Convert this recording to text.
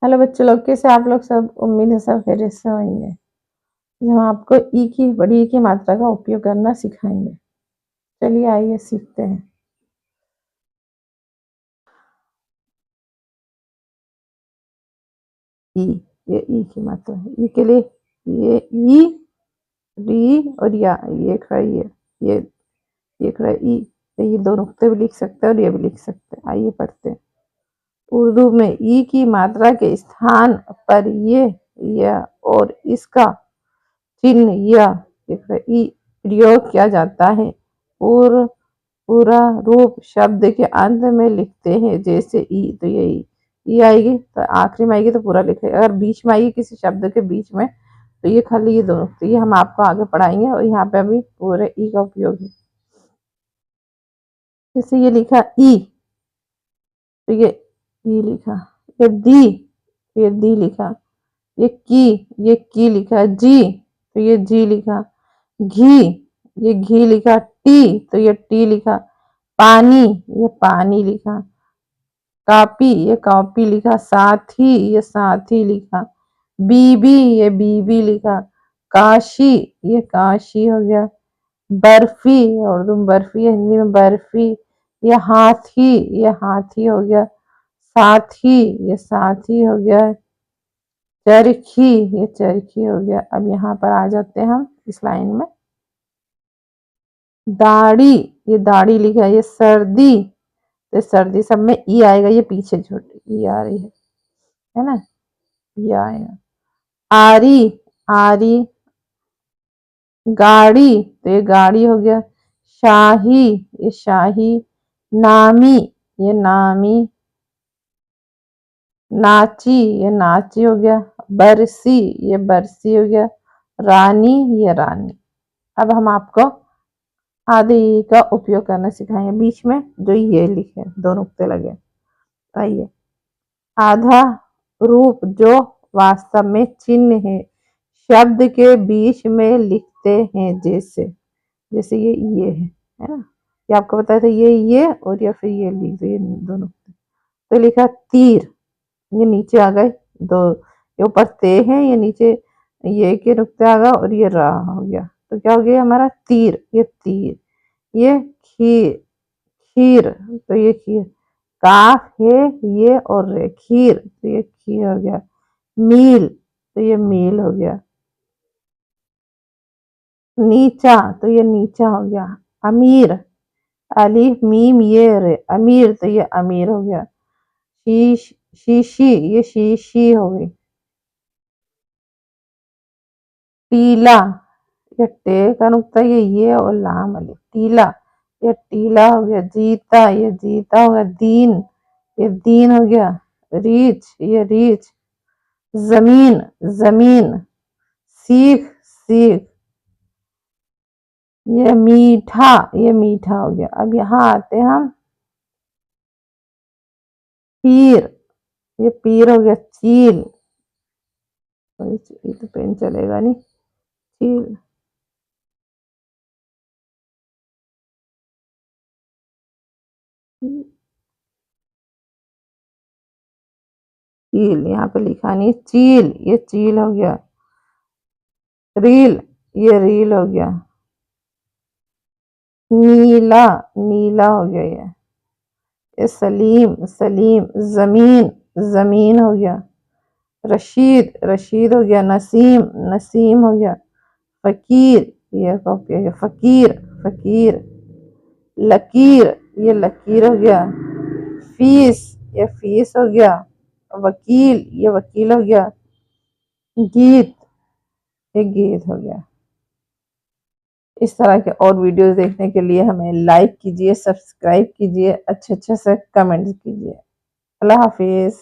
Hello बच्चों लोग, कैसे आप लोग सब? उम्मीद है सब खैरियत से होंगे। हम आपको ई की बड़ी ई की मात्रा का उपयोग करना सिखाएंगे। चलिए आइए सीखते हैं। ई, ये ई की मात्रा है। ई के लिए ये ई, री और या, ये खड़ा ये खड़ा ई। ये दो नुक्ते भी लिख सकते हैं और ये भी लिख सकते हैं। आइए पढ़ते हैं। उर्दू में ई की मात्रा के स्थान पर ये और इसका चिन्ह या ई प्रयोग किया जाता है। पूर्व पूरा रूप शब्द के अंत में लिखते हैं, जैसे ई। तो ये ई आएगी तो आखिरी में आएगी तो पूरा लिखे। अगर बीच में आएगी किसी शब्द के बीच में तो ये खाली ये दोनों। तो ये हम आपको आगे पढ़ाएंगे और यहाँ पे अभी पूरे ई का उपयोग है। जैसे ये लिखा ई, तो ये लिखा। ये दी लिखा। ये की लिखा। जी, तो ये जी लिखा। घी, ये घी लिखा। टी, तो ये टी लिखा। पानी, ये पानी लिखा। कॉपी, ये कॉपी लिखा। साथी, ये साथी लिखा। बीबी, ये बीबी लिखा। काशी, ये काशी हो गया। बर्फी, उर्दू में बर्फी है, हिंदी में बर्फी। ये हाथी, ये हाथी हो गया। साथी, ये साथी हो गया। चरखी, ये चरखी हो गया। अब यहाँ पर आ जाते हैं हम इस लाइन में। दाढ़ी, ये दाढ़ी लिखा है। ये सर्दी, तो सर्दी सब में ई आएगा। ये पीछे छोटी ई आ रही है ना, ये आएगा। आरी, आरी। गाड़ी, तो ये गाड़ी हो गया। शाही, ये शाही। नामी, ये नामी। नाची, ये नाची हो गया। बरसी, ये बरसी हो गया। रानी, ये रानी। अब हम आपको आधे ई का उपयोग करना सिखाएंगे। बीच में जो ये लिखे दो नुक्ते लगे। आइए। आधा रूप जो वास्तव में चिन्ह है, शब्द के बीच में लिखते हैं, जैसे जैसे है ना। ये आपको बताया था ये और या फिर ये लिख दो, ये दोनों। तो लिखा तीर, ये नीचे आ गए दो। ये ऊपर ते हैं, ये नीचे ये के नुक्ते आ गया और ये रा हो गया। तो क्या हो गया हमारा? तीर, ये तीर। ये खीर, खीर, तो ये खीर। काफ है ये और रे, खीर, तो ये खीर हो गया। मील, तो ये मील हो गया। नीचा, तो ये नीचा हो गया। अमीर, अलिफ मीम ये रे, अमीर, तो ये अमीर हो गया। शीश, शीशी, ये शीशी हो गई। टीला, ये टे का नुक्ता ये और लाम अली, टीला, ये टीला हो गया। जीता, ये जीता हो गया। दीन, ये दीन हो गया। रीछ, ये रीछ। जमीन, जमीन। सीख, सीख। ये मीठा, ये मीठा हो गया। अब यहाँ आते हैं हम। पीर, ये पीर हो गया। चील, तो पेन चलेगा नहीं। चील, चील, यहाँ पे लिखा नहीं। चील, ये चील हो गया। रील, ये रील हो गया। नीला, नीला हो गया। ये सलीम, सलीम। जमीन, जमीन हो गया। रशीद, रशीद हो गया। नसीम, नसीम हो गया। फकीर, ये फकीर, फकीर। लकीर, ये लकीर हो गया। फीस, ये फीस हो गया। वकील, ये वकील हो गया। गीत, ये गीत हो गया। इस तरह के और वीडियोस देखने के लिए हमें लाइक कीजिए, सब्सक्राइब कीजिए, अच्छे अच्छे से कमेंट कीजिए। अल्लाह हाफिज।